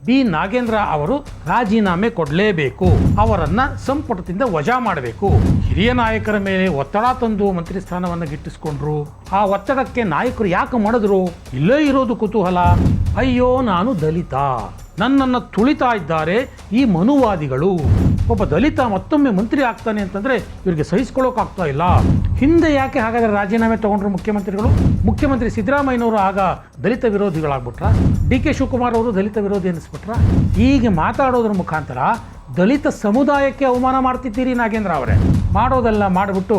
B Nagendra ಅವರು ರಾಜೀನಾಮೆ ಕೊಡಲೇಬೇಕು, ಅವರನ್ನು ಸಂಪುಟದಿಂದ ವಜಾ ಮಾಡಬೇಕು. ಹಿರಿಯ ನಾಯಕರ ಮೇಲೆ ಒತ್ತಡ ತಂದು ಮಂತ್ರಿ ಸ್ಥಾನವನ್ನು ಗಿಟ್ಟಿಸ್ಕೊಂಡ್ರು. ಆ ಒತ್ತಡಕ್ಕೆ ನಾಯಕರು ಯಾಕೆ ಮಾಡಿದ್ರು? ಇಲ್ಲೇ ಇರೋದು ಕುತೂಹಲ. ಅಯ್ಯೋ ನಾನು ದಲಿತ, ನನ್ನನ್ನು ತುಳಿತಾ ಇದ್ದಾರೆ ಈ ಮನುವಾದಿಗಳು. ಒಬ್ಬ ದಲಿತ ಮತ್ತೊಮ್ಮೆ ಮಂತ್ರಿ ಆಗ್ತಾನೆ ಅಂತಂದರೆ ಇವರಿಗೆ ಸಹಿಸ್ಕೊಳ್ಳೋಕ್ಕಾಗ್ತಾ ಇಲ್ಲ. ಹಿಂದೆ ಯಾಕೆ ಹಾಗಾದರೆ ರಾಜೀನಾಮೆ ತಗೊಂಡ್ರು ಮುಖ್ಯಮಂತ್ರಿಗಳು? ಮುಖ್ಯಮಂತ್ರಿ ಸಿದ್ದರಾಮಯ್ಯನವರು ಆಗ ದಲಿತ ವಿರೋಧಿಗಳಾಗ್ಬಿಟ್ರ? ಡಿ ಕೆ ಶಿವಕುಮಾರ್ ಅವರು ದಲಿತ ವಿರೋಧಿ ಅನ್ನಿಸ್ಬಿಟ್ರ? ಹೀಗೆ ಮಾತಾಡೋದ್ರ ಮುಖಾಂತರ ದಲಿತ ಸಮುದಾಯಕ್ಕೆ ಅವಮಾನ ಮಾಡ್ತಿದ್ದೀರಿ ನಾಗೇಂದ್ರ ಅವರೇ. ಮಾಡೋದೆಲ್ಲ ಮಾಡಿಬಿಟ್ಟು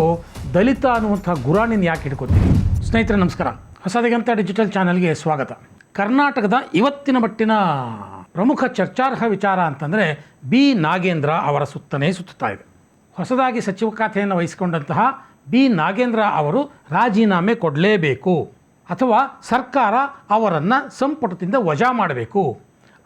ದಲಿತ ಅನ್ನುವಂಥ ಗುರಾಣಿನ ಯಾಕೆ ಹಿಡ್ಕೊತೀರಿ? ಸ್ನೇಹಿತರೆ ನಮಸ್ಕಾರ, ಹೊಸದಿಗಂತ ಡಿಜಿಟಲ್ ಚಾನಲ್ಗೆ ಸ್ವಾಗತ. ಕರ್ನಾಟಕದ ಇವತ್ತಿನ ಮಟ್ಟಿನ ಪ್ರಮುಖ ಚರ್ಚಾರ್ಹ ವಿಚಾರ ಅಂತಂದರೆ ಬಿ ನಾಗೇಂದ್ರ ಅವರ ಸುತ್ತನೇ ಸುತ್ತಾ ಇದೆ. ಹೊಸದಾಗಿ ಸಚಿವ ಖಾತೆಯನ್ನು ವಹಿಸಿಕೊಂಡಂತಹ ಬಿ ನಾಗೇಂದ್ರ ಅವರು ರಾಜೀನಾಮೆ ಕೊಡಲೇಬೇಕು ಅಥವಾ ಸರ್ಕಾರ ಅವರನ್ನು ಸಂಪುಟದಿಂದ ವಜಾ ಮಾಡಬೇಕು.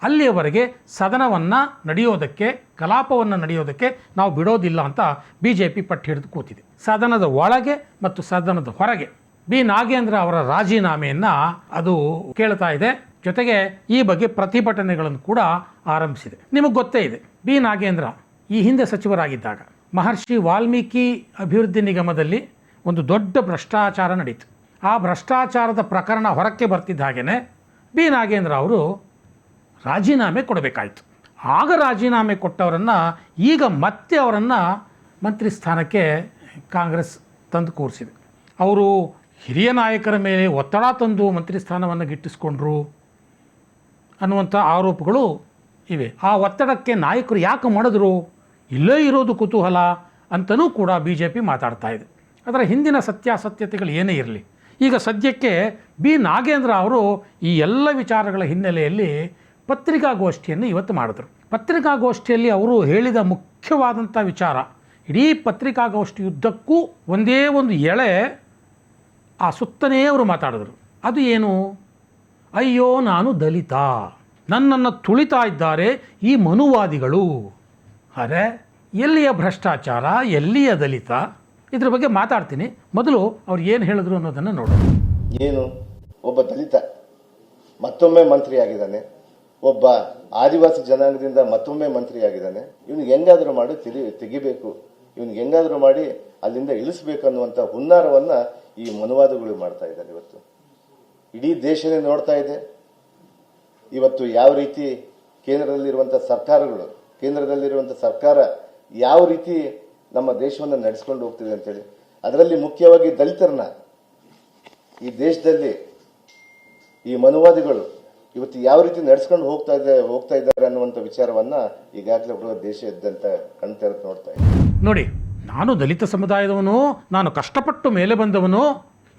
ಅಲ್ಲಿಯವರೆಗೆ ಸದನವನ್ನು ನಡೆಯೋದಕ್ಕೆ, ಕಲಾಪವನ್ನು ನಡೆಯೋದಕ್ಕೆ ನಾವು ಬಿಡೋದಿಲ್ಲ ಅಂತ BJP ಪಟ್ಟು ಹಿಡಿದು ಕೂತಿದೆ. ಸದನದ ಒಳಗೆ ಮತ್ತು ಸದನದ ಹೊರಗೆ ಬಿ ನಾಗೇಂದ್ರ ಅವರ ರಾಜೀನಾಮೆಯನ್ನು ಅದು ಕೇಳ್ತಾ ಇದೆ. ಜೊತೆಗೆ ಈ ಬಗ್ಗೆ ಪ್ರತಿಭಟನೆಗಳನ್ನು ಕೂಡ ಆರಂಭಿಸಿದೆ. ನಿಮಗೆ ಗೊತ್ತೇ ಇದೆ, ಬಿ ನಾಗೇಂದ್ರ ಈ ಹಿಂದೆ ಸಚಿವರಾಗಿದ್ದಾಗ ಮಹರ್ಷಿ ವಾಲ್ಮೀಕಿ ಅಭಿವೃದ್ಧಿ ನಿಗಮದಲ್ಲಿ ಒಂದು ದೊಡ್ಡ ಭ್ರಷ್ಟಾಚಾರ ನಡೀತು. ಆ ಭ್ರಷ್ಟಾಚಾರದ ಪ್ರಕರಣ ಹೊರಕ್ಕೆ ಬರ್ತಿದ್ದ ಹಾಗೆಯೇ ಬಿ ನಾಗೇಂದ್ರ ಅವರು ರಾಜೀನಾಮೆ ಕೊಡಬೇಕಾಯಿತು. ಆಗ ರಾಜೀನಾಮೆ ಕೊಟ್ಟವರನ್ನು ಈಗ ಮತ್ತೆ ಅವರನ್ನು ಮಂತ್ರಿ ಸ್ಥಾನಕ್ಕೆ ಕಾಂಗ್ರೆಸ್ ತಂದು ಕೂರಿಸಿದೆ. ಅವರು ಹಿರಿಯ ನಾಯಕರ ಮೇಲೆ ಒತ್ತಡ ತಂದು ಮಂತ್ರಿ ಸ್ಥಾನವನ್ನು ಗಿಟ್ಟಿಸ್ಕೊಂಡ್ರು ಅನ್ನುವಂಥ ಆರೋಪಗಳು ಇವೆ. ಆ ಒತ್ತಡಕ್ಕೆ ನಾಯಕರು ಯಾಕೆ ಮಾಡಿದ್ರು? ಇಲ್ಲೇ ಇರೋದು ಕುತೂಹಲ ಅಂತಲೂ ಕೂಡ BJP ಮಾತಾಡ್ತಾ ಇದೆ. ಅದರ ಹಿಂದಿನ ಸತ್ಯಾಸತ್ಯತೆಗಳು ಏನೇ ಇರಲಿ, ಈಗ ಸದ್ಯಕ್ಕೆ ಬಿ ನಾಗೇಂದ್ರ ಅವರು ಈ ಎಲ್ಲ ವಿಚಾರಗಳ ಹಿನ್ನೆಲೆಯಲ್ಲಿ ಪತ್ರಿಕಾಗೋಷ್ಠಿಯನ್ನು ಇವತ್ತು ಮಾಡಿದ್ರು. ಪತ್ರಿಕಾಗೋಷ್ಠಿಯಲ್ಲಿ ಅವರು ಹೇಳಿದ ಮುಖ್ಯವಾದಂಥ ವಿಚಾರ, ಇಡೀ ಪತ್ರಿಕಾಗೋಷ್ಠಿಯುದ್ದಕ್ಕೂ ಒಂದೇ ಒಂದು ಎಳೆ ಆ ಸುತ್ತನೇ ಅವರು ಮಾತಾಡಿದ್ರು. ಅದು ಏನು? ಅಯ್ಯೋ ನಾನು ದಲಿತ, ನನ್ನನ್ನು ತುಳಿತಾ ಇದ್ದಾರೆ ಈ ಮನುವಾದಿಗಳು. ಅರೆ, ಎಲ್ಲಿಯ ಭ್ರಷ್ಟಾಚಾರ, ಎಲ್ಲಿಯ ದಲಿತ? ಇದ್ರ ಬಗ್ಗೆ ಮಾತಾಡ್ತೀನಿ. ಮೊದಲು ಅವ್ರು ಏನು ಹೇಳಿದ್ರು ಅನ್ನೋದನ್ನು ನೋಡೋಣ. ಏನು, ಒಬ್ಬ ದಲಿತ ಮತ್ತೊಮ್ಮೆ ಮಂತ್ರಿ ಆಗಿದ್ದಾನೆ, ಒಬ್ಬ ಆದಿವಾಸಿ ಜನಾಂಗದಿಂದ ಮತ್ತೊಮ್ಮೆ ಮಂತ್ರಿ ಆಗಿದ್ದಾನೆ. ಇವನಿಗೆ ಹೆಂಗಾದರೂ ಮಾಡಿ ತೆಗಿಬೇಕು, ಇವನಿಗೆ ಹೆಂಗಾದರೂ ಮಾಡಿ ಅಲ್ಲಿಂದ ಇಳಿಸ್ಬೇಕು ಅನ್ನುವಂಥ ಹುನ್ನಾರವನ್ನು ಈ ಮನುವಾದಗಳು ಮಾಡ್ತಾ ಇದ್ದಾರೆ. ಇವತ್ತು ಇಡೀ ದೇಶನೇ ನೋಡ್ತಾ ಇದೆ. ಇವತ್ತು ಯಾವ ರೀತಿ ಕೇಂದ್ರದಲ್ಲಿರುವಂಥ ಸರ್ಕಾರ ಯಾವ ರೀತಿ ನಮ್ಮ ದೇಶವನ್ನು ನಡೆಸ್ಕೊಂಡು ಹೋಗ್ತಿದೆ ಅಂತೇಳಿ, ಅದರಲ್ಲಿ ಮುಖ್ಯವಾಗಿ ದಲಿತರನ್ನ ಈ ದೇಶದಲ್ಲಿ ಈ ಮನುವಾದಿಗಳು ಇವತ್ತು ಯಾವ ರೀತಿ ನಡೆಸ್ಕೊಂಡು ಹೋಗ್ತಾ ಇದ್ದಾರೆ ಅನ್ನುವಂಥ ವಿಚಾರವನ್ನ ಈಗಾಗಲೇ ದೇಶದಾದ್ಯಂತ ಕಣ್ತೆರೆದು ನೋಡ್ತಾ ಇದ್ದಾರೆ. ನೋಡಿ, ನಾನು ದಲಿತ ಸಮುದಾಯದವನು, ನಾನು ಕಷ್ಟಪಟ್ಟು ಮೇಲೆ ಬಂದವನು,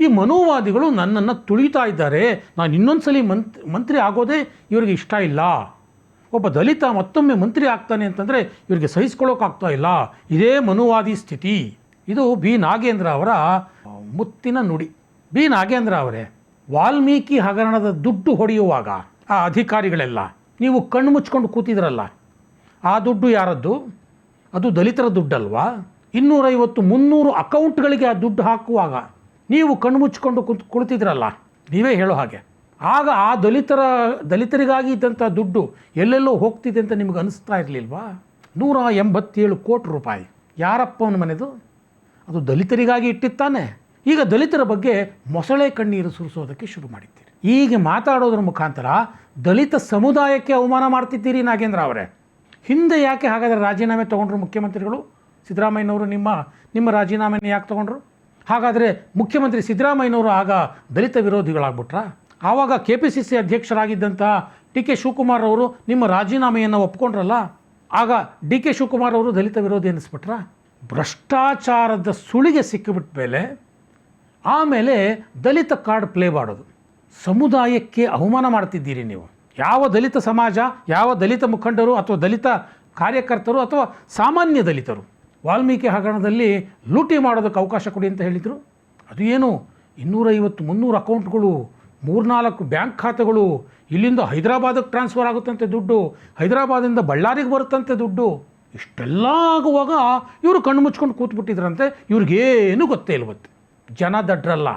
ಈ ಮನುವಾದಿಗಳು ನನ್ನನ್ನು ತುಳಿತಾ ಇದ್ದಾರೆ, ನಾನು ಇನ್ನೊಂದ್ಸಲಿ ಮಂತ್ರಿ ಆಗೋದೇ ಇವರಿಗೆ ಇಷ್ಟ ಇಲ್ಲ. ಒಬ್ಬ ದಲಿತ ಮತ್ತೊಮ್ಮೆ ಮಂತ್ರಿ ಆಗ್ತಾನೆ ಅಂತಂದರೆ ಇವರಿಗೆ ಸಹಿಸ್ಕೊಳ್ಳೋಕ್ಕಾಗ್ತಾ ಇಲ್ಲ. ಇದೇ ಮನುವಾದಿ ಸ್ಥಿತಿ. ಇದು ಬಿ ನಾಗೇಂದ್ರ ಅವರ ಮುತ್ತಿನ ನುಡಿ. ಬಿ ನಾಗೇಂದ್ರ ಅವರೇ, ವಾಲ್ಮೀಕಿ ಹಗರಣದ ದುಡ್ಡು ಹೊಡೆಯುವಾಗ ಆ ಅಧಿಕಾರಿಗಳೆಲ್ಲ ನೀವು ಕಣ್ಣು ಮುಚ್ಕೊಂಡು ಕೂತಿದ್ರಲ್ಲ, ಆ ದುಡ್ಡು ಯಾರದ್ದು? ಅದು ದಲಿತರ ದುಡ್ಡಲ್ವಾ? 250-300 ಅಕೌಂಟ್ಗಳಿಗೆ ಆ ದುಡ್ಡು ಹಾಕುವಾಗ ನೀವು ಕಣ್ಣು ಮುಚ್ಕೊಂಡು ಕುಳಿತಿದ್ರಲ್ಲ, ನೀವೇ ಹೇಳೋ ಹಾಗೆ. ಆಗ ಆ ದಲಿತರಿಗಾಗಿ ಇದ್ದಂಥ ದುಡ್ಡು ಎಲ್ಲೆಲ್ಲೋ ಹೋಗ್ತಿದೆ ಅಂತ ನಿಮ್ಗೆ ಅನಿಸ್ತಾ ಇರಲಿಲ್ವಾ? 187 ಕೋಟಿ ರೂಪಾಯಿ ಯಾರಪ್ಪನ ಮನೆದು? ಅದು ದಲಿತರಿಗಾಗಿ ಇಟ್ಟಿತ್ತಾನೆ. ಈಗ ದಲಿತರ ಬಗ್ಗೆ ಮೊಸಳೆ ಕಣ್ಣೀರು ಸುರಿಸೋದಕ್ಕೆ ಶುರು ಮಾಡಿದ್ದೀರಿ. ಹೀಗೆ ಮಾತಾಡೋದ್ರ ಮುಖಾಂತರ ದಲಿತ ಸಮುದಾಯಕ್ಕೆ ಅವಮಾನ ಮಾಡ್ತಿದ್ದೀರಿ ನಾಗೇಂದ್ರ ಅವರೇ. ಹಿಂದೆ ಯಾಕೆ ಹಾಗಾದರೆ ರಾಜೀನಾಮೆ ತೊಗೊಂಡ್ರು ಮುಖ್ಯಮಂತ್ರಿಗಳು? ಸಿದ್ದರಾಮಯ್ಯನವರು ನಿಮ್ಮ ರಾಜೀನಾಮೆಯನ್ನು ಯಾಕೆ ತೊಗೊಂಡ್ರು? ಹಾಗಾದರೆ ಮುಖ್ಯಮಂತ್ರಿ ಸಿದ್ದರಾಮಯ್ಯನವರು ಆಗ ದಲಿತ ವಿರೋಧಿಗಳಾಗ್ಬಿಟ್ರಾ? ಆವಾಗ KPCC ಅಧ್ಯಕ್ಷರಾಗಿದ್ದಂಥ ಡಿ ಕೆ ಶಿವಕುಮಾರ್ ಅವರು ನಿಮ್ಮ ರಾಜೀನಾಮೆಯನ್ನು ಒಪ್ಕೊಂಡ್ರಲ್ಲ, ಆಗ ಡಿ ಕೆ ಶಿವಕುಮಾರ್ ಅವರು ದಲಿತ ವಿರೋಧಿ ಅನ್ನಿಸ್ಬಿಟ್ರಾ? ಭ್ರಷ್ಟಾಚಾರದ ಸುಳಿಗೆ ಸಿಕ್ಕಿಬಿಟ್ಟ ಮೇಲೆ ಆಮೇಲೆ ದಲಿತ ಕಾರ್ಡ್ ಪ್ಲೇ ಮಾಡೋದು. ಸಮುದಾಯಕ್ಕೆ ಅವಮಾನ ಮಾಡ್ತಿದ್ದೀರಿ ನೀವು. ಯಾವ ದಲಿತ ಸಮಾಜ, ಯಾವ ದಲಿತ ಮುಖಂಡರು ಅಥವಾ ದಲಿತ ಕಾರ್ಯಕರ್ತರು ಅಥವಾ ಸಾಮಾನ್ಯ ದಲಿತರು ವಾಲ್ಮೀಕಿ ಹಗರಣದಲ್ಲಿ ಲೂಟಿ ಮಾಡೋದಕ್ಕೆ ಅವಕಾಶ ಕೊಡಿ ಅಂತ ಹೇಳಿದರು? ಅದು ಏನು 250-300 ಅಕೌಂಟ್ಗಳು, 3-4 ಬ್ಯಾಂಕ್ ಖಾತೆಗಳು, ಇಲ್ಲಿಂದ ಹೈದರಾಬಾದಕ್ಕೆ ಟ್ರಾನ್ಸ್ಫರ್ ಆಗುತ್ತಂತೆ ದುಡ್ಡು, ಹೈದರಾಬಾದಿಂದ ಬಳ್ಳಾರಿಗೆ ಬರುತ್ತಂತೆ ದುಡ್ಡು. ಇಷ್ಟೆಲ್ಲ ಆಗುವಾಗ ಇವರು ಕಣ್ಣು ಮುಚ್ಕೊಂಡು ಕೂತ್ಬಿಟ್ಟಿದ್ರಂತೆ. ಇವ್ರಿಗೇನು ಗೊತ್ತೇ ಇಲ್ವತ್ತೆ. ಜನ ದಡ್ರಲ್ಲ,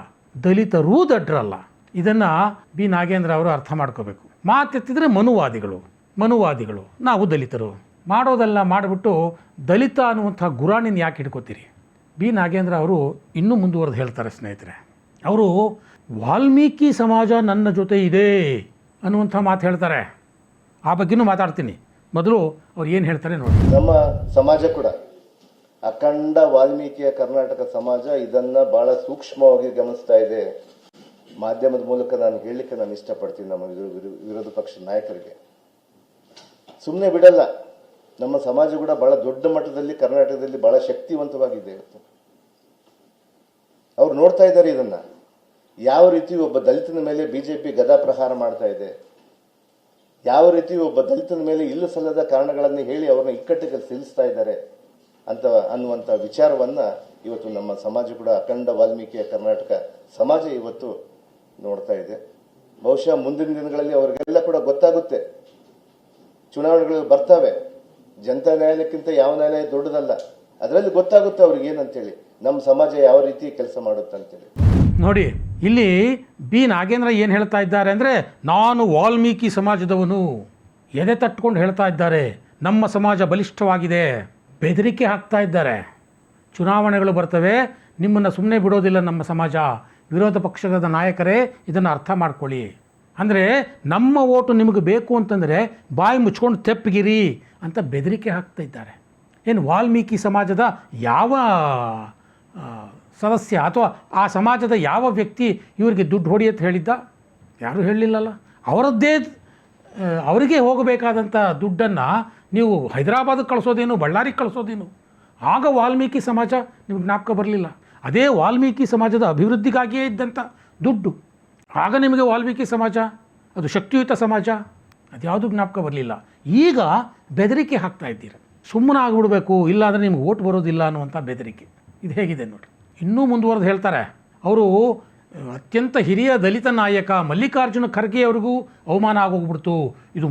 ದಲಿತರೂ ದಡ್ರಲ್ಲ. ಇದನ್ನು ಬಿ ನಾಗೇಂದ್ರ ಅವರು ಅರ್ಥ ಮಾಡ್ಕೋಬೇಕು. ಮಾತೆತ್ತಿದ್ರೆ ಮನುವಾದಿಗಳು, ಮನುವಾದಿಗಳು, ನಾವು ದಲಿತರು. ಮಾಡೋದೆಲ್ಲ ಮಾಡಿಬಿಟ್ಟು ದಲಿತ ಅನ್ನುವಂಥ ಗುರಾಣಿನ ಯಾಕೆ ಹಿಡ್ಕೋತೀರಿ? ಬಿ ನಾಗೇಂದ್ರ ಅವರು ಇನ್ನೂ ಮುಂದುವರೆದು ಹೇಳ್ತಾರೆ ಸ್ನೇಹಿತರೆ. ಅವರು ವಾಲ್ಮೀಕಿ ಸಮಾಜ ನನ್ನ ಜೊತೆ ಇದೆ ಅನ್ನುವಂಥ ಮಾತು ಹೇಳ್ತಾರೆ. ಆ ಬಗ್ಗೆನೂ ಮಾತಾಡ್ತೀನಿ. ಮೊದಲು ಅವ್ರು ಏನು ಹೇಳ್ತಾರೆ ನೋಡಿ. ನಮ್ಮ ಸಮಾಜ ಕೂಡ ಅಖಂಡ ವಾಲ್ಮೀಕಿಯ ಕರ್ನಾಟಕ ಸಮಾಜ ಇದನ್ನ ಬಹಳ ಸೂಕ್ಷ್ಮವಾಗಿ ಗಮನಿಸ್ತಾ ಇದೆ. ಮಾಧ್ಯಮದ ಮೂಲಕ ನಾನು ಹೇಳಲಿಕ್ಕೆ ನಾನು ಇಷ್ಟಪಡ್ತೀನಿ ನಮ್ಮ ವಿರೋಧ ಪಕ್ಷದ ನಾಯಕರಿಗೆ. ಸುಮ್ಮನೆ ಬಿಡಲ್ಲ. ನಮ್ಮ ಸಮಾಜ ಕೂಡ ಬಹಳ ದೊಡ್ಡ ಮಟ್ಟದಲ್ಲಿ ಕರ್ನಾಟಕದಲ್ಲಿ ಬಹಳ ಶಕ್ತಿವಂತವಾಗಿದೆ ಇವತ್ತು. ಅವ್ರು ನೋಡ್ತಾ ಇದ್ದಾರೆ ಇದನ್ನ, ಯಾವ ರೀತಿ ಒಬ್ಬ ದಲಿತನ ಮೇಲೆ ಬಿಜೆಪಿ ಗದಾ ಪ್ರಹಾರ ಮಾಡ್ತಾ ಇದೆ, ಯಾವ ರೀತಿ ಒಬ್ಬ ದಲಿತನ ಮೇಲೆ ಇಲ್ಲ ಸಲ್ಲದ ಕಾರಣಗಳನ್ನು ಹೇಳಿ ಅವ್ರನ್ನ ಇಕ್ಕಟ್ಟಿಗೆ ಸಿಲುಸ್ತಾ ಇದ್ದಾರೆ ಅನ್ನುವಂಥ ವಿಚಾರವನ್ನ ಇವತ್ತು ನಮ್ಮ ಸಮಾಜ ಕೂಡ ಅಖಂಡ ವಾಲ್ಮೀಕಿಯ ಕರ್ನಾಟಕ ಸಮಾಜ ಇವತ್ತು ನೋಡ್ತಾ ಇದೆ. ಬಹುಶಃ ಮುಂದಿನ ದಿನಗಳಲ್ಲಿ ಅವ್ರಿಗೆಲ್ಲ ಕೂಡ ಗೊತ್ತಾಗುತ್ತೆ. ಚುನಾವಣೆಗಳು ಬರ್ತಾವೆ. ಜನತಾ ನ್ಯಾಯಾಲಯಕ್ಕಿಂತ ಯಾವ ನ್ಯಾಯಾಲಯ ದೊಡ್ಡದಲ್ಲ. ಅದರಲ್ಲಿ ಗೊತ್ತಾಗುತ್ತೆ ಅವ್ರಿಗೆ ಏನಂತೇಳಿ, ನಮ್ಮ ಸಮಾಜ ಯಾವ ರೀತಿ ಕೆಲಸ ಮಾಡುತ್ತೆ ಅಂತೇಳಿ. ನೋಡಿ, ಇಲ್ಲಿ ಬಿ ನಾಗೇಂದ್ರ ಏನು ಹೇಳ್ತಾ ಇದ್ದಾರೆ ಅಂದರೆ, ನಾನು ವಾಲ್ಮೀಕಿ ಸಮಾಜದವನು ಎದೆ ತಟ್ಕೊಂಡು ಹೇಳ್ತಾ ಇದ್ದಾರೆ. ನಮ್ಮ ಸಮಾಜ ಬಲಿಷ್ಠವಾಗಿದೆ. ಬೆದರಿಕೆ ಹಾಕ್ತಾ ಇದ್ದಾರೆ. ಚುನಾವಣೆಗಳು ಬರ್ತವೆ, ನಿಮ್ಮನ್ನು ಸುಮ್ಮನೆ ಬಿಡೋದಿಲ್ಲ ನಮ್ಮ ಸಮಾಜ. ವಿರೋಧ ಪಕ್ಷದ ನಾಯಕರೇ ಇದನ್ನು ಅರ್ಥ ಮಾಡ್ಕೊಳ್ಳಿ. ಅಂದರೆ ನಮ್ಮ ಓಟು ನಿಮಗೆ ಬೇಕು ಅಂತಂದರೆ ಬಾಯಿ ಮುಚ್ಕೊಂಡು ತೆಪ್ಪಗಿರಿ ಅಂತ ಬೆದರಿಕೆ ಹಾಕ್ತಾ ಇದ್ದಾರೆ. ಏನು ವಾಲ್ಮೀಕಿ ಸಮಾಜದ ಯಾವ ಸದಸ್ಯ ಅಥವಾ ಆ ಸಮಾಜದ ಯಾವ ವ್ಯಕ್ತಿ ಇವರಿಗೆ ದುಡ್ಡು ಹೊಡಿ ಅಂತ ಹೇಳಿದ್ದ? ಯಾರೂ ಹೇಳಲಿಲ್ಲಲ್ಲ. ಅವರದ್ದೇ ಅವರಿಗೆ ಹೋಗಬೇಕಾದಂಥ ದುಡ್ಡನ್ನು ನೀವು ಹೈದರಾಬಾದಿಗೆ ಕಳಿಸೋದೇನು, ಬಳ್ಳಾರಿಗೆ ಕಳಿಸೋದೇನು? ಆಗ ವಾಲ್ಮೀಕಿ ಸಮಾಜ ನಿಮ್ಗೆ ಜ್ಞಾಪಕ ಬರಲಿಲ್ಲ. ಅದೇ ವಾಲ್ಮೀಕಿ ಸಮಾಜದ ಅಭಿವೃದ್ಧಿಗಾಗಿಯೇ ಇದ್ದಂಥ ದುಡ್ಡು. ಆಗ ನಿಮಗೆ ವಾಲ್ಮೀಕಿ ಸಮಾಜ ಅದು ಶಕ್ತಿಯುತ ಸಮಾಜ, ಅದ್ಯಾವುದು ಜ್ಞಾಪಕ ಬರಲಿಲ್ಲ. ಈಗ ಬೆದರಿಕೆ ಹಾಕ್ತಾ ಇದ್ದೀರ. ಸುಮ್ಮನೆ ಆಗಿಬಿಡಬೇಕು, ಇಲ್ಲಾಂದರೆ ನಿಮ್ಗೆ ಓಟ್ ಬರೋದಿಲ್ಲ ಅನ್ನುವಂಥ ಬೆದರಿಕೆ. ಇದು ಹೇಗಿದೆ ನೋಡಿ. ಇನ್ನೂ ಮುಂದುವರೆದು ಹೇಳ್ತಾರೆ. ಅವರು ಅತ್ಯಂತ ಹಿರಿಯ ದಲಿತ ನಾಯಕ ಮಲ್ಲಿಕಾರ್ಜುನ ಖರ್ಗೆ ಅವರಿಗೂ ಅವಮಾನ ಆಗೋಗ್ಬಿಡ್ತು. ಇದು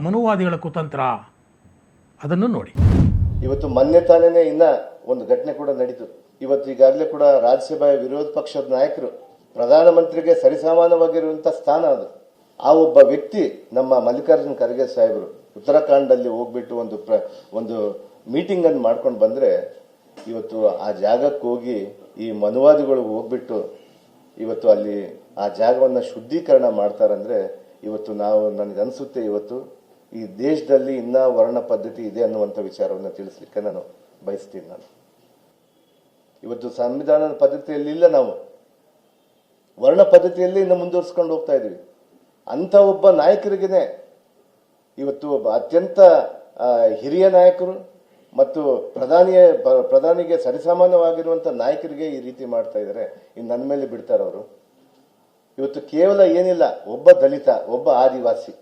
ಮನುವಾದಿಗಳ ಕುತಂತ್ರ. ಅದನ್ನು ನೋಡಿ. ಇವತ್ತು ಮೊನ್ನೆ ತಾನೇ ಇನ್ನ ಒಂದು ಘಟನೆ ಕೂಡ ನಡೀತು. ಇವತ್ತು ಈಗಾಗಲೇ ಕೂಡ ರಾಜ್ಯಸಭೆಯ ವಿರೋಧ ಪಕ್ಷದ ನಾಯಕರು ಪ್ರಧಾನಮಂತ್ರಿಗೆ ಸರಿಸಮಾನವಾಗಿರುವಂತ ಸ್ಥಾನ ಅದು. ಆ ಒಬ್ಬ ವ್ಯಕ್ತಿ ನಮ್ಮ ಮಲ್ಲಿಕಾರ್ಜುನ ಖರ್ಗೆ ಸಾಹೇಬರು ಉತ್ತರಾಖಂಡಲ್ಲಿ ಹೋಗ್ಬಿಟ್ಟು ಒಂದು ಮೀಟಿಂಗ್ ಅನ್ನು ಮಾಡ್ಕೊಂಡು ಬಂದ್ರೆ, ಇವತ್ತು ಆ ಜಾಗಕ್ಕೆ ಹೋಗಿ ಈ ಮನುವಾದಿಗಳು ಹೋಗ್ಬಿಟ್ಟು ಇವತ್ತು ಅಲ್ಲಿ ಆ ಜಾಗವನ್ನು ಶುದ್ಧೀಕರಣ ಮಾಡ್ತಾರಂದ್ರೆ, ಇವತ್ತು ನನಗನ್ಸುತ್ತೆ ಇವತ್ತು ಈ ದೇಶದಲ್ಲಿ ಇನ್ನ ವರ್ಣ ಪದ್ಧತಿ ಇದೆ ಅನ್ನುವಂಥ ವಿಚಾರವನ್ನು ತಿಳಿಸ್ಲಿಕ್ಕೆ ನಾನು ಬಯಸ್ತೀನಿ. ನಾನು ಇವತ್ತು ಸಂವಿಧಾನದ ಪದ್ಧತಿಯಲ್ಲಿ ಇಲ್ಲ, ನಾವು ವರ್ಣ ಪದ್ಧತಿಯಲ್ಲಿ ಇನ್ನು ಮುಂದುವರಿಸ್ಕೊಂಡು ಹೋಗ್ತಾ ಇದೀವಿ. ಅಂತ ಒಬ್ಬ ನಾಯಕರಿಗೇನೆ ಇವತ್ತು ಒಬ್ಬ ಅತ್ಯಂತ ಹಿರಿಯ ನಾಯಕರು ಮತ್ತು ಪ್ರಧಾನಿಗೆ ಸರಿಸಮಾನವಾಗಿರುವಂತ ನಾಯಕರಿಗೆ ಈ ರೀತಿ ಮಾಡ್ತಾ ಇದ್ದಾರೆ. ಇನ್ನು ನನ್ನ ಮೇಲೆ ಬಿಡ್ತಾರೆ ಅವರು. ಇವತ್ತು ಕೇವಲ ಏನಿಲ್ಲ, ಒಬ್ಬ ದಲಿತ, ಒಬ್ಬ ಆದಿವಾಸಿ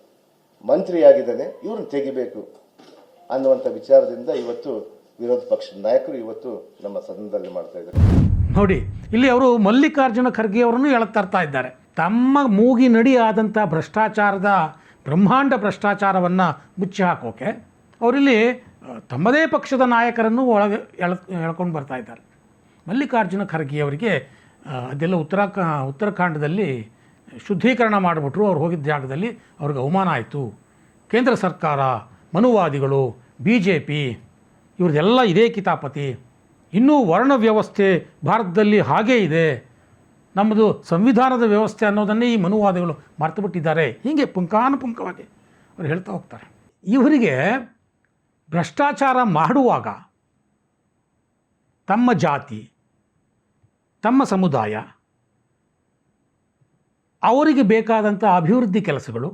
ಮಂತ್ರಿಯಾಗಿದ್ದಾನೆ, ಇವ್ರನ್ನ ತೆಗಿಬೇಕು ಅನ್ನುವಂಥ ವಿಚಾರದಿಂದ ಇವತ್ತು ವಿರೋಧ ಪಕ್ಷದ ನಾಯಕರು ಇವತ್ತು ನಮ್ಮ ಸದನದಲ್ಲಿ ಮಾಡ್ತಾ ಇದ್ದಾರೆ. ನೋಡಿ, ಇಲ್ಲಿ ಅವರು ಮಲ್ಲಿಕಾರ್ಜುನ ಖರ್ಗೆ ಅವರನ್ನು ಎಳತರ್ತಾ ಇದ್ದಾರೆ. ತಮ್ಮ ಮೂಗಿನಡಿ ಆದಂಥ ಭ್ರಷ್ಟಾಚಾರದ ಬ್ರಹ್ಮಾಂಡ ಭ್ರಷ್ಟಾಚಾರವನ್ನು ಮುಚ್ಚಿ ಹಾಕೋಕೆ ಅವರಿಲ್ಲಿ ತಮ್ಮದೇ ಪಕ್ಷದ ನಾಯಕರನ್ನು ಒಳಗೆ ಎಳ್ಕೊಂಡು ಬರ್ತಾ ಇದ್ದಾರೆ. ಮಲ್ಲಿಕಾರ್ಜುನ ಖರ್ಗೆ ಅವರಿಗೆ ಅದೆಲ್ಲ ಉತ್ತರಾಖಂಡದಲ್ಲಿ ಶುದ್ಧೀಕರಣ ಮಾಡಿಬಿಟ್ರು. ಅವ್ರು ಹೋಗಿದ್ದ ಜಾಗದಲ್ಲಿ ಅವ್ರಿಗೆ ಅವಮಾನ ಆಯಿತು. ಕೇಂದ್ರ ಸರ್ಕಾರ, ಮನುವಾದಿಗಳು, BJP ಇವ್ರದ್ದೆಲ್ಲ ಇದೇ ಕಿತಾಪತಿ. ಇನ್ನೂ ವರ್ಣ ವ್ಯವಸ್ಥೆ ಭಾರತದಲ್ಲಿ ಹಾಗೇ ಇದೆ, ನಮ್ಮದು ಸಂವಿಧಾನದ ವ್ಯವಸ್ಥೆ ಅನ್ನೋದನ್ನೇ ಈ ಮನುವಾದಿಗಳು ಮರ್ತುಬಿಟ್ಟಿದ್ದಾರೆ. ಹೀಗೆ ಪುಂಖಾನುಪುಂಖವಾಗಿ ಅವ್ರು ಹೇಳ್ತಾ ಹೋಗ್ತಾರೆ. ಇವರಿಗೆ ಭ್ರಷ್ಟಾಚಾರ ಮಾಡುವಾಗ ತಮ್ಮ ಜಾತಿ, ತಮ್ಮ ಸಮುದಾಯ, ಅವರಿಗೆ ಬೇಕಾದಂಥ ಅಭಿವೃದ್ಧಿ ಕೆಲಸಗಳು,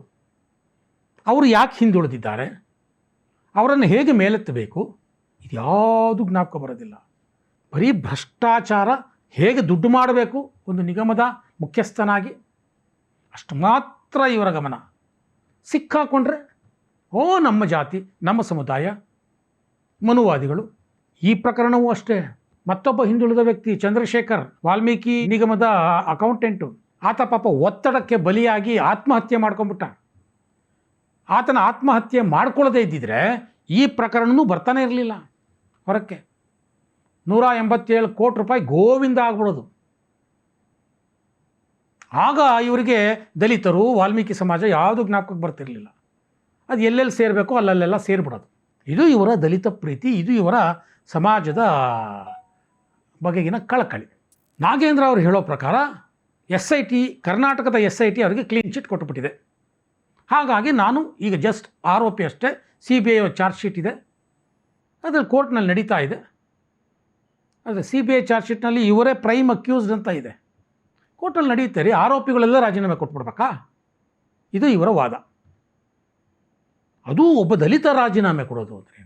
ಅವರು ಯಾಕೆ ಹಿಂದುಳಿದಿದ್ದಾರೆ, ಅವರನ್ನು ಹೇಗೆ ಮೇಲೆತ್ತಬೇಕು, ಇದ್ಯಾವುದು ಜ್ಞಾಪಕ ಬರೋದಿಲ್ಲ. ಬರೀ ಭ್ರಷ್ಟಾಚಾರ, ಹೇಗೆ ದುಡ್ಡು ಮಾಡಬೇಕು ಒಂದು ನಿಗಮದ ಮುಖ್ಯಸ್ಥನಾಗಿ, ಅಷ್ಟು ಮಾತ್ರ ಇವರ ಗಮನ. ಸಿಕ್ಕಾಕೊಂಡ್ರೆ ನಮ್ಮ ಜಾತಿ, ನಮ್ಮ ಸಮುದಾಯ, ಮನುವಾದಿಗಳು. ಈ ಪ್ರಕರಣವೂ ಅಷ್ಟೇ. ಮತ್ತೊಬ್ಬ ಹಿಂದುಳಿದ ವ್ಯಕ್ತಿ ಚಂದ್ರಶೇಖರ್, ವಾಲ್ಮೀಕಿ ನಿಗಮದ ಅಕೌಂಟೆಂಟು, ಆತ ಪಾಪ ಒತ್ತಡಕ್ಕೆ ಬಲಿಯಾಗಿ ಆತ್ಮಹತ್ಯೆ ಮಾಡ್ಕೊಂಡ್ಬಿಟ್ಟ. ಆತನ ಆತ್ಮಹತ್ಯೆ ಮಾಡ್ಕೊಳ್ಳದೇ ಇದ್ದಿದ್ರೆ ಈ ಪ್ರಕರಣವೂ ಬರ್ತಾನೆ ಇರಲಿಲ್ಲ ಹೊರಕ್ಕೆ. 187 ಕೋಟಿ ರೂಪಾಯಿ ಗೋವಿಂದ ಆಗ್ಬಿಡೋದು. ಆಗ ಇವರಿಗೆ ದಲಿತರು, ವಾಲ್ಮೀಕಿ ಸಮಾಜ ಯಾವುದು ಜ್ಞಾಪಕಕ್ಕೆ ಬರ್ತಿರಲಿಲ್ಲ. ಅದು ಎಲ್ಲೆಲ್ಲಿ ಸೇರಬೇಕೋ ಅಲ್ಲಲ್ಲೆಲ್ಲ ಸೇರಿಬಿಡೋದು. ಇದು ಇವರ ದಲಿತ ಪ್ರೀತಿ, ಇದು ಇವರ ಸಮಾಜದ ಬಗೆಗಿನ ಕಳಕಳಿ. ನಾಗೇಂದ್ರ ಅವರು ಹೇಳೋ ಪ್ರಕಾರ SIT, ಕರ್ನಾಟಕದ SIT ಅವರಿಗೆ ಕ್ಲೀನ್ ಚಿಟ್ ಕೊಟ್ಟುಬಿಟ್ಟಿದೆ. ಹಾಗಾಗಿ ನಾನು ಈಗ ಜಸ್ಟ್ ಆರೋಪಿ ಅಷ್ಟೇ, CBI ಚಾರ್ಜ್ ಶೀಟ್ ಇದೆ, ಅದ್ರಲ್ಲಿ ಕೋರ್ಟ್ನಲ್ಲಿ ನಡೀತಾ ಇದೆ. ಆದರೆ CBI ಚಾರ್ಜ್ ಶೀಟ್ನಲ್ಲಿ ಇವರೇ ಪ್ರೈಮ್ ಅಕ್ಯೂಸ್ಡ್ ಅಂತ ಇದೆ, ಕೋರ್ಟಲ್ಲಿ ನಡೆಯುತ್ತೆ ರೀ. ಆರೋಪಿಗಳೆಲ್ಲ ರಾಜೀನಾಮೆ ಕೊಟ್ಬಿಡ್ಬೇಕಾ? ಇದು ಇವರ ವಾದ. ಅದು ಒಬ್ಬ ದಲಿತ ರಾಜೀನಾಮೆ ಕೊಡೋದು ಅಂದರೆ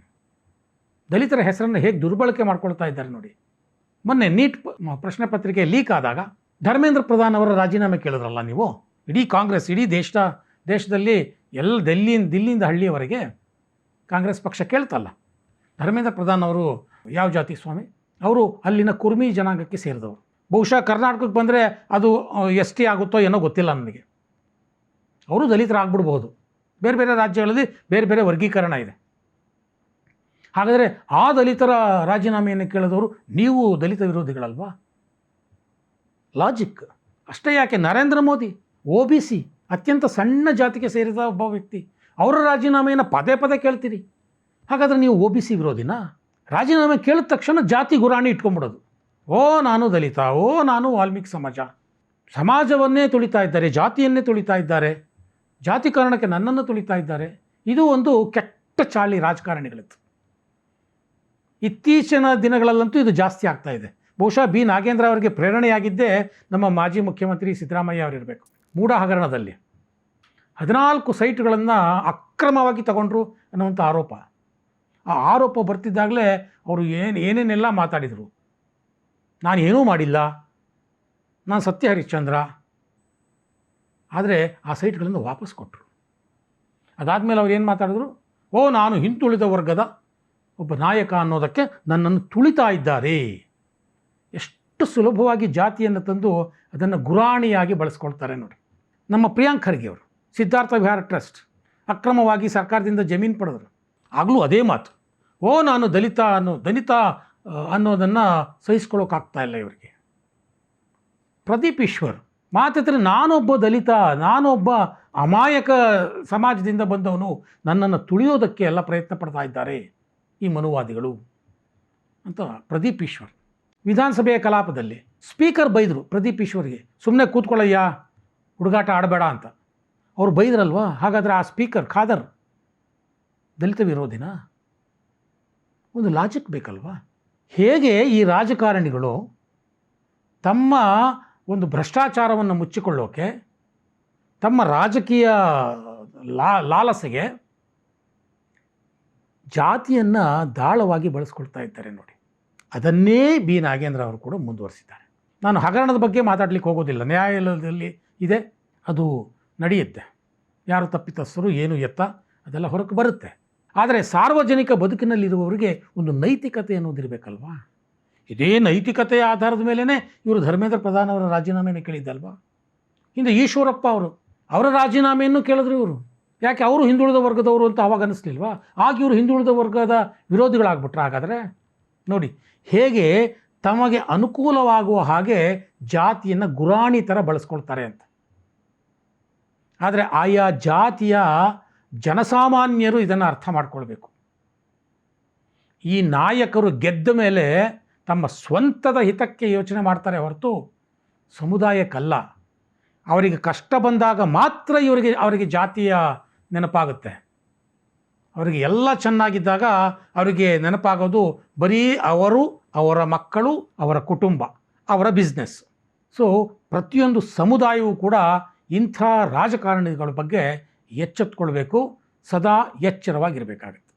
ದಲಿತರ ಹೆಸರನ್ನು ಹೇಗೆ ದುರ್ಬಳಕೆ ಮಾಡ್ಕೊಳ್ತಾ ಇದ್ದಾರೆ ನೋಡಿ. ಮೊನ್ನೆ ನೀಟ್ ಪ್ರಶ್ನೆ ಪತ್ರಿಕೆ ಲೀಕ್ ಆದಾಗ ಧರ್ಮೇಂದ್ರ ಪ್ರಧಾನ್ ಅವರ ರಾಜೀನಾಮೆ ಕೇಳಿದ್ರಲ್ಲ ನೀವು. ಇಡೀ ಕಾಂಗ್ರೆಸ್, ಇಡೀ ದೇಶದಲ್ಲಿ ಎಲ್ಲ ದಿಲ್ಲಿಯಿಂದ ಹಳ್ಳಿಯವರೆಗೆ ಕಾಂಗ್ರೆಸ್ ಪಕ್ಷ ಕೇಳ್ತಲ್ಲ. ಧರ್ಮೇಂದ್ರ ಪ್ರಧಾನ್ ಅವರು ಯಾವ ಜಾತಿ ಸ್ವಾಮಿ? ಅವರು ಅಲ್ಲಿನ ಕುರ್ಮಿ ಜನಾಂಗಕ್ಕೆ ಸೇರಿದವರು. ಬಹುಶಃ ಕರ್ನಾಟಕಕ್ಕೆ ಬಂದರೆ ಅದು ST ಆಗುತ್ತೋ ಏನೋ ಗೊತ್ತಿಲ್ಲ ನನಗೆ. ಅವರು ದಲಿತರಾಗ್ಬಿಡ್ಬೋದು. ಬೇರೆ ಬೇರೆ ರಾಜ್ಯಗಳಲ್ಲಿ ಬೇರೆ ಬೇರೆ ವರ್ಗೀಕರಣ ಇದೆ. ಹಾಗಾದರೆ ಆ ದಲಿತರ ರಾಜೀನಾಮೆಯನ್ನು ಕೇಳಿದವರು ನೀವು ದಲಿತ ವಿರೋಧಿಗಳಲ್ವಾ? ಲಾಜಿಕ್ ಅಷ್ಟೇ ಯಾಕೆ? ನರೇಂದ್ರ ಮೋದಿ OBC, ಅತ್ಯಂತ ಸಣ್ಣ ಜಾತಿಗೆ ಸೇರಿದ ಒಬ್ಬ ವ್ಯಕ್ತಿ, ಅವರ ರಾಜೀನಾಮೆಯನ್ನು ಪದೇ ಪದೇ ಕೇಳ್ತೀರಿ. ಹಾಗಾದರೆ ನೀವು OBC ವಿರೋಧಿನಾ? ರಾಜೀನಾಮೆ ಕೇಳಿದ ತಕ್ಷಣ ಜಾತಿ ಗುರಾಣಿ ಇಟ್ಕೊಂಡ್ಬಿಡೋದು. ಓ ನಾನು ದಲಿತ, ಓ ನಾನು ವಾಲ್ಮೀಕಿ ಸಮಾಜವನ್ನೇ ತುಳಿತಾ ಇದ್ದಾರೆ, ಜಾತಿಯನ್ನೇ ತುಳಿತಾ ಇದ್ದಾರೆ, ಜಾತಿ ಕಾರಣಕ್ಕೆ ನನ್ನನ್ನು ತುಳಿತಾ ಇದ್ದಾರೆ. ಇದು ಒಂದು ಕೆಟ್ಟ ಚಾಳಿ ರಾಜಕಾರಣಿಗಳದ್ದು. ಇತ್ತೀಚಿನ ದಿನಗಳಲ್ಲಂತೂ ಇದು ಜಾಸ್ತಿ ಆಗ್ತಾ ಇದೆ. ಬಹುಶಃ B. ನಾಗೇಂದ್ರ ಅವರಿಗೆ ಪ್ರೇರಣೆಯಾಗಿದ್ದೇ ನಮ್ಮ ಮಾಜಿ ಮುಖ್ಯಮಂತ್ರಿ ಸಿದ್ದರಾಮಯ್ಯ ಅವರಿರಬೇಕು. ಮೂಡ ಹಗರಣದಲ್ಲಿ 14 ಸೈಟ್ಗಳನ್ನು ಅಕ್ರಮವಾಗಿ ತಗೊಂಡ್ರು ಅನ್ನುವಂಥ ಆರೋಪ. ಆ ಆರೋಪ ಬರ್ತಿದ್ದಾಗಲೇ ಅವರು ಏನೇನೆಲ್ಲ ಮಾತಾಡಿದರು. ನಾನು ಏನೂ ಮಾಡಿಲ್ಲ, ನಾನು ಸತ್ಯ ಹರಿಶ್ಚಂದ್ರ. ಆದರೆ ಆ ಸೈಟ್ಗಳನ್ನು ವಾಪಸ್ ಕೊಟ್ಟರು. ಅದಾದಮೇಲೆ ಅವ್ರು ಏನು ಮಾತಾಡಿದ್ರು? ಓ ನಾನು ಹಿಂದುಳಿದ ವರ್ಗದ ಒಬ್ಬ ನಾಯಕ ಅನ್ನೋದಕ್ಕೆ ನನ್ನನ್ನು ತುಳಿತಾ ಇದ್ದಾರೆ. ಎಷ್ಟು ಸುಲಭವಾಗಿ ಜಾತಿಯನ್ನು ತಂದು ಅದನ್ನು ಗುರಾಣಿಯಾಗಿ ಬಳಸ್ಕೊಳ್ತಾರೆ ನೋಡಿ. ನಮ್ಮ ಪ್ರಿಯಾಂಕ್ ಖರ್ಗೆ ಅವರು ಸಿದ್ಧಾರ್ಥ ವಿಹಾರ ಟ್ರಸ್ಟ್ ಅಕ್ರಮವಾಗಿ ಸರ್ಕಾರದಿಂದ ಜಮೀನು ಪಡೆದರು. ಆಗಲೂ ಅದೇ ಮಾತು, ಓ ನಾನು ದಲಿತ ಅನ್ನೋದನ್ನು ಸಹಿಸ್ಕೊಳ್ಳೋಕ್ಕಾಗ್ತಾ ಇಲ್ಲ ಇವರಿಗೆ. ಪ್ರದೀಪ್ ಈಶ್ವರ್ ಮಾತಿದ್ರೆ ನಾನೊಬ್ಬ ದಲಿತ, ನಾನೊಬ್ಬ ಅಮಾಯಕ ಸಮಾಜದಿಂದ ಬಂದವನು, ನನ್ನನ್ನು ತುಳಿಯೋದಕ್ಕೆ ಎಲ್ಲ ಪ್ರಯತ್ನ ಪಡ್ತಾ ಇದ್ದಾರೆ ಈ ಮನುವಾದಿಗಳು ಅಂತ ಪ್ರದೀಪ್ ಈಶ್ವರ್. ವಿಧಾನಸಭೆಯ ಕಲಾಪದಲ್ಲಿ ಸ್ಪೀಕರ್ ಬೈದರು ಪ್ರದೀಪ್ ಈಶ್ವರ್ಗೆ, ಸುಮ್ಮನೆ ಕೂತ್ಕೊಳ್ಳಯ್ಯ, ಹುಡುಗಾಟ ಆಡಬೇಡ ಅಂತ. ಅವ್ರು ಬೈದ್ರಲ್ವಾ? ಹಾಗಾದರೆ ಆ ಸ್ಪೀಕರ್ ಖಾದರ್ ದಲಿತ ವಿರೋಧಿನ? ಒಂದು ಲಾಜಿಕ್ ಬೇಕಲ್ವಾ? ಹೇಗೆ ಈ ರಾಜಕಾರಣಿಗಳು ತಮ್ಮ ಒಂದು ಭ್ರಷ್ಟಾಚಾರವನ್ನು ಮುಚ್ಚಿಕೊಳ್ಳೋಕೆ, ತಮ್ಮ ರಾಜಕೀಯ ಲಾಲಸೆಗೆ ಜಾತಿಯನ್ನು ದಾಳವಾಗಿ ಬಳಸ್ಕೊಳ್ತಾ ಇದ್ದಾರೆ ನೋಡಿ. ಅದನ್ನೇ B. ನಾಗೇಂದ್ರ ಅವರು ಕೂಡ ಮುಂದುವರಿಸಿದ್ದಾರೆ. ನಾನು ಹಗರಣದ ಬಗ್ಗೆ ಮಾತಾಡಲಿಕ್ಕೆ ಹೋಗೋದಿಲ್ಲ, ನ್ಯಾಯಾಲಯದಲ್ಲಿ ಇದೆ, ಅದು ನಡೆಯುತ್ತೆ. ಯಾರು ತಪ್ಪಿತಸ್ಥರು ಏನು ಎತ್ತ ಅದೆಲ್ಲ ಹೊರಗೆ ಬರುತ್ತೆ. ಆದರೆ ಸಾರ್ವಜನಿಕ ಬದುಕಿನಲ್ಲಿರುವವರಿಗೆ ಒಂದು ನೈತಿಕತೆ ಅನ್ನೋದಿರಬೇಕಲ್ವಾ? ಇದೇ ನೈತಿಕತೆಯ ಆಧಾರದ ಮೇಲೇ ಇವರು ಧರ್ಮೇಂದ್ರ ಪ್ರಧಾನ್ ಅವರ ರಾಜೀನಾಮೆಯನ್ನು ಕೇಳಿದ್ದಲ್ವಾ? ಹಿಂದೆ ಈಶ್ವರಪ್ಪ ಅವರ ರಾಜೀನಾಮೆಯನ್ನು ಕೇಳಿದ್ರು ಇವರು. ಯಾಕೆ? ಅವರು ಹಿಂದುಳಿದ ವರ್ಗದವರು ಅಂತ ಆವಾಗ ಅನ್ನಿಸ್ಲಿಲ್ವಾ? ಆಗ ಇವರು ಹಿಂದುಳಿದ ವರ್ಗದ ವಿರೋಧಿಗಳಾಗ್ಬಿಟ್ರೆ. ಹಾಗಾದರೆ ನೋಡಿ ಹೇಗೆ ತಮಗೆ ಅನುಕೂಲವಾಗುವ ಹಾಗೆ ಜಾತಿಯನ್ನು ಗುರಾಣಿ ಥರ ಬಳಸ್ಕೊಳ್ತಾರೆ ಅಂತ. ಆದರೆ ಆಯಾ ಜಾತಿಯ ಜನಸಾಮಾನ್ಯರು ಇದನ್ನು ಅರ್ಥ ಮಾಡ್ಕೊಳ್ಬೇಕು. ಈ ನಾಯಕರು ಗೆದ್ದ ಮೇಲೆ ತಮ್ಮ ಸ್ವಂತದ ಹಿತಕ್ಕೆ ಯೋಚನೆ ಮಾಡ್ತಾರೆ ಹೊರತು ಸಮುದಾಯಕ್ಕಲ್ಲ. ಅವರಿಗೆ ಕಷ್ಟ ಬಂದಾಗ ಮಾತ್ರ ಅವರಿಗೆ ಜಾತಿಯ ನೆನಪಾಗುತ್ತೆ. ಅವರಿಗೆ ಎಲ್ಲ ಚೆನ್ನಾಗಿದ್ದಾಗ ಅವರಿಗೆ ನೆನಪಾಗೋದು ಬರೀ ಅವರು, ಅವರ ಮಕ್ಕಳು, ಅವರ ಕುಟುಂಬ, ಅವರ ಬಿಸ್ನೆಸ್. ಸೊ ಪ್ರತಿಯೊಂದು ಸಮುದಾಯವೂ ಕೂಡ ಇಂಥ ರಾಜಕಾರಣಿಗಳ ಬಗ್ಗೆ ಎಚ್ಚೆತ್ತುಕೊಳ್ಬೇಕು, ಸದಾ ಎಚ್ಚರವಾಗಿರಬೇಕಾಗುತ್ತೆ.